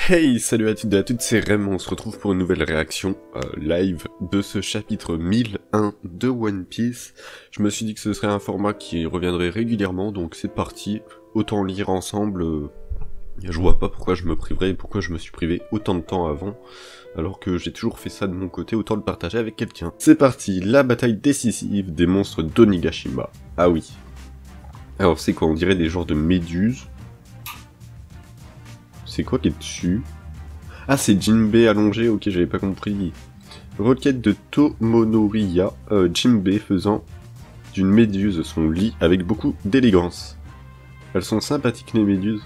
Hey, salut à toutes et à toutes, c'est Rem, on se retrouve pour une nouvelle réaction live de ce chapitre 1001 de One Piece. Je me suis dit que ce serait un format qui reviendrait régulièrement, donc c'est parti, autant lire ensemble. Je vois pas pourquoi je me priverais et pourquoi je me suis privé autant de temps avant, alors que j'ai toujours fait ça de mon côté, autant le partager avec quelqu'un. C'est parti, la bataille décisive des monstres d'Onigashima. Ah oui. Alors c'est quoi, on dirait des genres de méduses. C'est quoi qui est dessus? Ah, c'est Jinbei allongé, ok, j'avais pas compris. Requête de Tomonoriya, Jinbei faisant d'une méduse son lit avec beaucoup d'élégance. Elles sont sympathiques les méduses.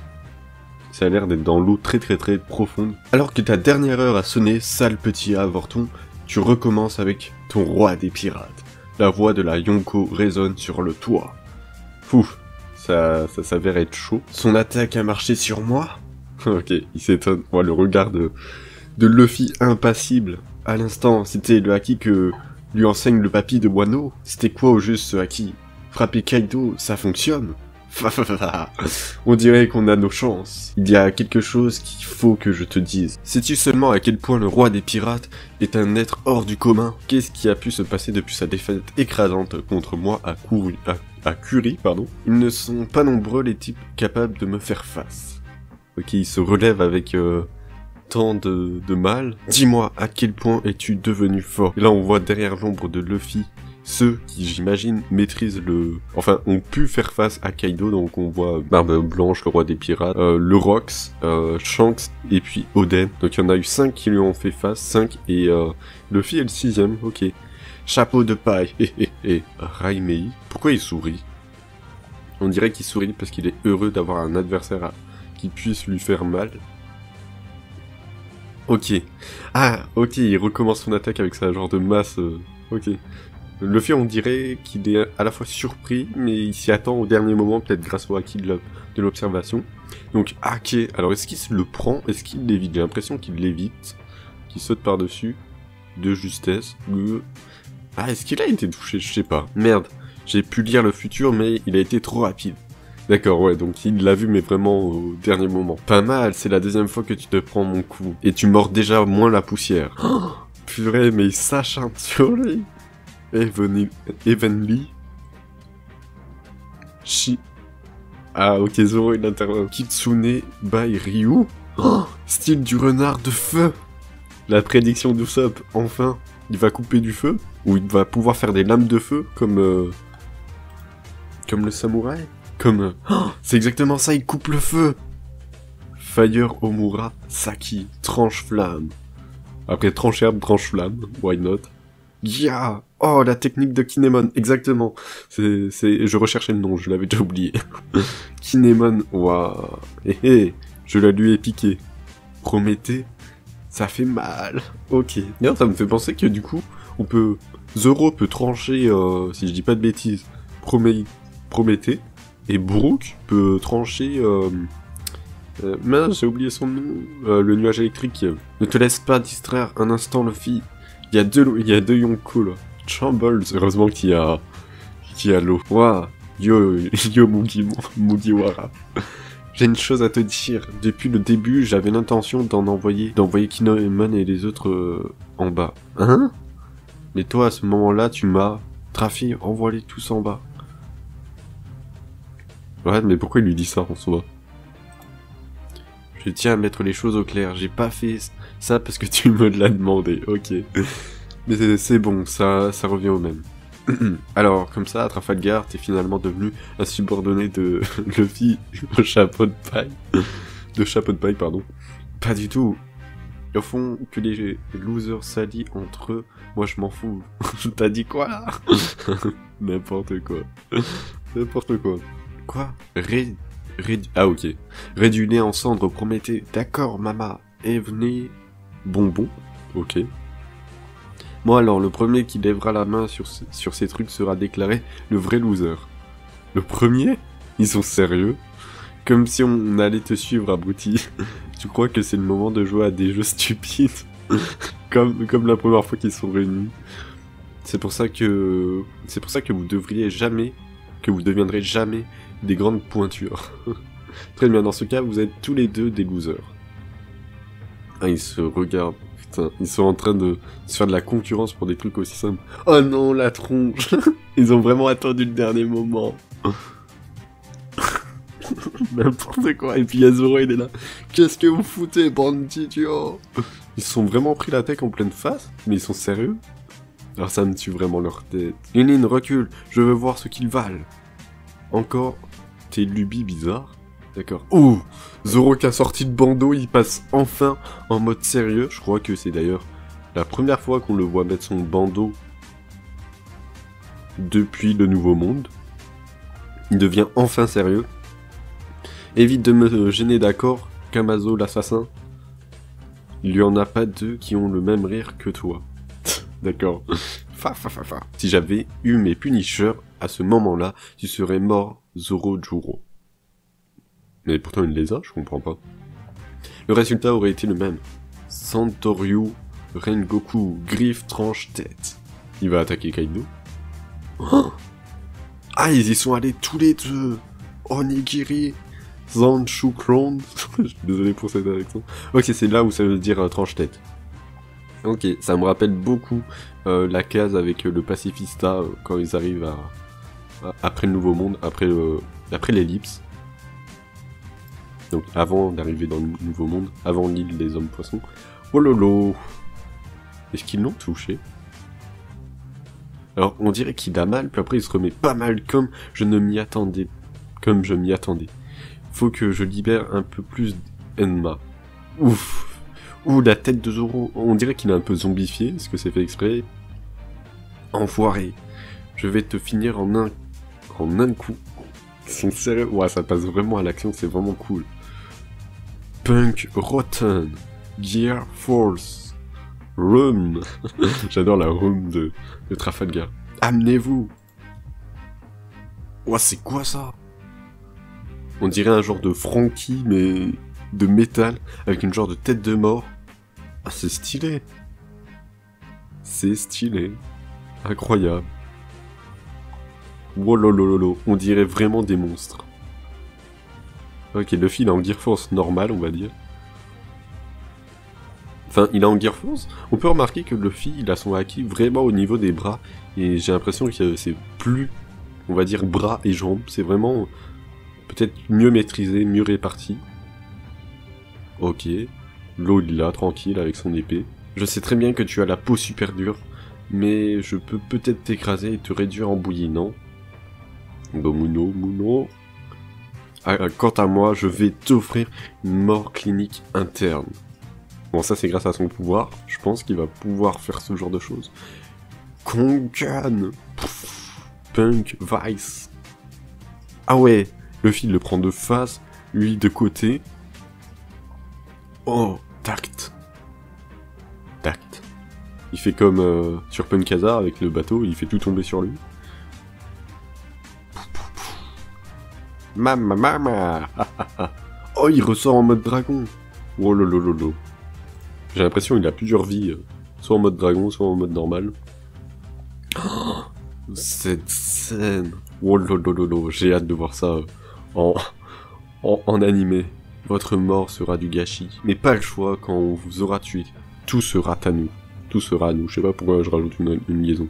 Ça a l'air d'être dans l'eau très profonde. Alors que ta dernière heure a sonné, sale petit avorton, tu recommences avec ton roi des pirates. La voix de la Yonko résonne sur le toit. Pouf, ça s'avère être chaud. Son attaque a marché sur moi? Ok, il s'étonne. Oh, le regard de Luffy impassible. À l'instant, c'était le haki que lui enseigne le papy de Wano. C'était quoi au juste ce haki? Frapper Kaido, ça fonctionne. On dirait qu'on a nos chances. Il y a quelque chose qu'il faut que je te dise. Sais-tu seulement à quel point le roi des pirates est un être hors du commun? Qu'est-ce qui a pu se passer depuis sa défaite écrasante contre moi à Kuri, pardon? Ils ne sont pas nombreux les types capables de me faire face. Ok, il se relève avec tant de mal. Dis-moi, à quel point es-tu devenu fort? Et là, on voit derrière l'ombre de Luffy, ceux qui, j'imagine, maîtrisent Enfin, ont pu faire face à Kaido, donc on voit Barbe Blanche, le roi des pirates, le Rox, Shanks, et puis Oden. Donc il y en a eu 5 qui lui ont fait face, 5, et Luffy est le 6ème, ok. Chapeau de paille, et Raimei. Pourquoi il sourit? On dirait qu'il sourit parce qu'il est heureux d'avoir un adversaire qui puisse lui faire mal. Ok. Ah, ok, il recommence son attaque avec sa genre de masse. Ok. Luffy, on dirait qu'il est à la fois surpris, mais il s'y attend au dernier moment, peut-être grâce au haki de l'observation. Donc, ok. Alors, est-ce qu'il se le prend? Est-ce qu'il l'évite? J'ai l'impression qu'il l'évite. Qu'il saute par-dessus. De justesse. Ah, est-ce qu'il a été touché? Je sais pas. Merde. J'ai pu lire le futur, mais il a été trop rapide. D'accord, ouais, donc il l'a vu, mais vraiment au dernier moment. Pas mal, c'est la deuxième fois que tu te prends mon coup. Et tu mords déjà moins la poussière. Oh, purée, mais il s'acharne sur lui. Evenly. Ah, ok, Zoro, il intervient. Kitsune by Ryu. Oh, style du renard de feu. La prédiction d'Usopp, enfin. Il va couper du feu? Ou il va pouvoir faire des lames de feu, comme le samouraï? Comme... Oh, c'est exactement ça, il coupe le feu. Fire Omura Saki, tranche flamme. Après tranche herbe, tranche flamme, why not? Yeah. Oh, la technique de Kinemon, exactement. Je recherchais le nom, je l'avais déjà oublié. Kinemon, waouh. Je la lui ai piqué. Prométhée, ça fait mal. Ok. D'ailleurs, ça me fait penser que du coup, Zoro peut trancher, si je dis pas de bêtises, Prométhée. Et Brook peut trancher... mince, j'ai oublié son nom. Le nuage électrique. Ne te laisse pas distraire un instant, Luffy. Il y a deux Yonko, là. Chambles, heureusement qu'il y a l'eau. Waouh. Yo Mugiwara. J'ai une chose à te dire. Depuis le début, j'avais l'intention d'envoyer Kinemon et les autres en bas. Hein? Mais toi, à ce moment-là, tu m'as... Trafi, envoie-les tous en bas. Ouais, mais pourquoi il lui dit ça en soi? Je tiens à mettre les choses au clair, j'ai pas fait ça parce que tu me l'as demandé, ok. Mais c'est bon, ça revient au même. Alors, comme ça, à Trafalgar, t'es finalement devenu un subordonné de Luffy au chapeau de paille. Pardon. Pas du tout. Au fond, que les losers s'allient entre eux, moi je m'en fous. T'as dit quoi là? N'importe quoi. N'importe quoi. Quoi? Ah ok. Réduire en cendres Prométhée. D'accord, mama. Et venez... Bonbon. Ok. Moi alors, le premier qui lèvera la main sur ces trucs sera déclaré le vrai loser. Le premier? Ils sont sérieux? Comme si on allait te suivre, abruti. Tu crois que c'est le moment de jouer à des jeux stupides? comme la première fois qu'ils sont réunis. C'est pour ça que vous deviendrez jamais des grandes pointures. Très bien, dans ce cas, vous êtes tous les deux des losers. Ah, ils se regardent. Putain, ils sont en train de se faire de la concurrence pour des trucs aussi simples. Oh non, la tronche. Ils ont vraiment attendu le dernier moment. N'importe quoi. Et puis Zoro, il est là. Qu'est-ce que vous foutez, bande d'idiots? Ils se sont vraiment pris la tête en pleine face? Mais ils sont sérieux? Alors ça me tue vraiment leur tête. Lin, recule. Je veux voir ce qu'ils valent. Encore tes lubies bizarres? D'accord. Ouh, Zoro qui a sorti le bandeau, il passe enfin en mode sérieux. Je crois que c'est d'ailleurs la première fois qu'on le voit mettre son bandeau depuis le Nouveau Monde. Il devient enfin sérieux. Évite de me gêner, d'accord, Kamazo l'assassin. Il y en a pas deux qui ont le même rire que toi. D'accord. Fa. Si j'avais eu mes punishers à ce moment-là, tu serais mort, Zoro-juro. Mais pourtant il les a, je comprends pas. Le résultat aurait été le même. Santoryu, Rengoku, griffe, tranche, tête. Il va attaquer Kaido. Oh, ah, ils y sont allés tous les deux. Onigiri, Zanchukron. Je suis désolé pour cette accent. Ok, c'est là où ça veut dire tranche tête. Ok, ça me rappelle beaucoup la case avec le pacifista quand ils arrivent après le Nouveau Monde, après l'ellipse. Donc avant d'arriver dans le Nouveau Monde, avant l'île des hommes poissons. Oh lolo. Est-ce qu'ils l'ont touché? Alors on dirait qu'il a mal, puis après il se remet pas mal comme je m'y attendais. Faut que je libère un peu plus d'Enma. Ouf. Ouh, la tête de Zoro. On dirait qu'il est un peu zombifié, est-ce que c'est fait exprès? Enfoiré. Je vais te finir en un coup. Ils sont sérieux. Ouais, ça passe vraiment à l'action, c'est vraiment cool. Punk Rotten, Gear Force, Rum. J'adore la Rum de Trafalgar. Amenez-vous. Ouais, c'est quoi ça? On dirait un genre de Frankie, mais de métal, avec une genre de tête de mort. Ah, c'est stylé. C'est stylé. Incroyable. Wololololo, on dirait vraiment des monstres. Ok, Luffy il est en Gear Force normal, on va dire. Enfin, il est en Gear Force. On peut remarquer que Luffy, il a son haki vraiment au niveau des bras. Et j'ai l'impression que c'est plus, on va dire, bras et jambes. C'est vraiment peut-être mieux maîtrisé, mieux réparti. Ok. L'eau, il est là, tranquille, avec son épée. Je sais très bien que tu as la peau super dure. Mais je peux peut-être t'écraser et te réduire en bouillie, non? Mouno. Quant à moi, je vais t'offrir une mort clinique interne. Bon, ça c'est grâce à son pouvoir. Je pense qu'il va pouvoir faire ce genre de choses. Konkan. Punk Vice. Ah ouais, Luffy le prend de face, lui de côté. Oh, tact. Il fait comme sur Punk Hazard avec le bateau, il fait tout tomber sur lui. Mama. Oh, il ressort en mode dragon. Oh lolololo. J'ai l'impression qu'il a plusieurs vies, soit en mode dragon, soit en mode normal. Oh, cette scène. Oh lolololo, j'ai hâte de voir ça en animé. Votre mort sera du gâchis, mais pas le choix quand on vous aura tué. Tout sera à nous. Tout sera à nous. Je sais pas pourquoi je rajoute une liaison.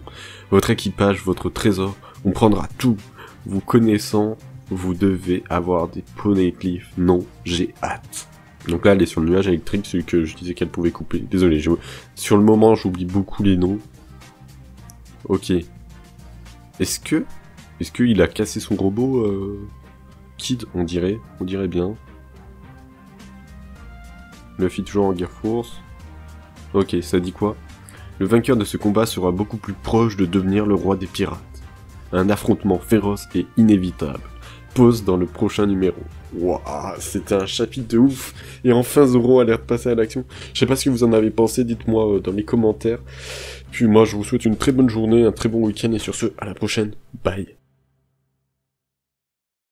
Votre équipage, votre trésor, on prendra tout. Vous connaissant, vous devez avoir des poneycliffs. Non, j'ai hâte. Donc là, elle est sur le nuage électrique, celui que je disais qu'elle pouvait couper. Désolé, sur le moment, j'oublie beaucoup les noms. Ok. Est-ce qu'il a cassé son robot Kid, on dirait bien. Luffy toujours en Gear Force. Ok, ça dit quoi? Le vainqueur de ce combat sera beaucoup plus proche de devenir le roi des pirates. Un affrontement féroce et inévitable. Pause dans le prochain numéro. Waouh, c'était un chapitre de ouf. Et enfin Zoro a l'air de passer à l'action. Je sais pas ce que vous en avez pensé, dites-moi dans les commentaires. Puis moi je vous souhaite une très bonne journée, un très bon week-end et sur ce, à la prochaine. Bye.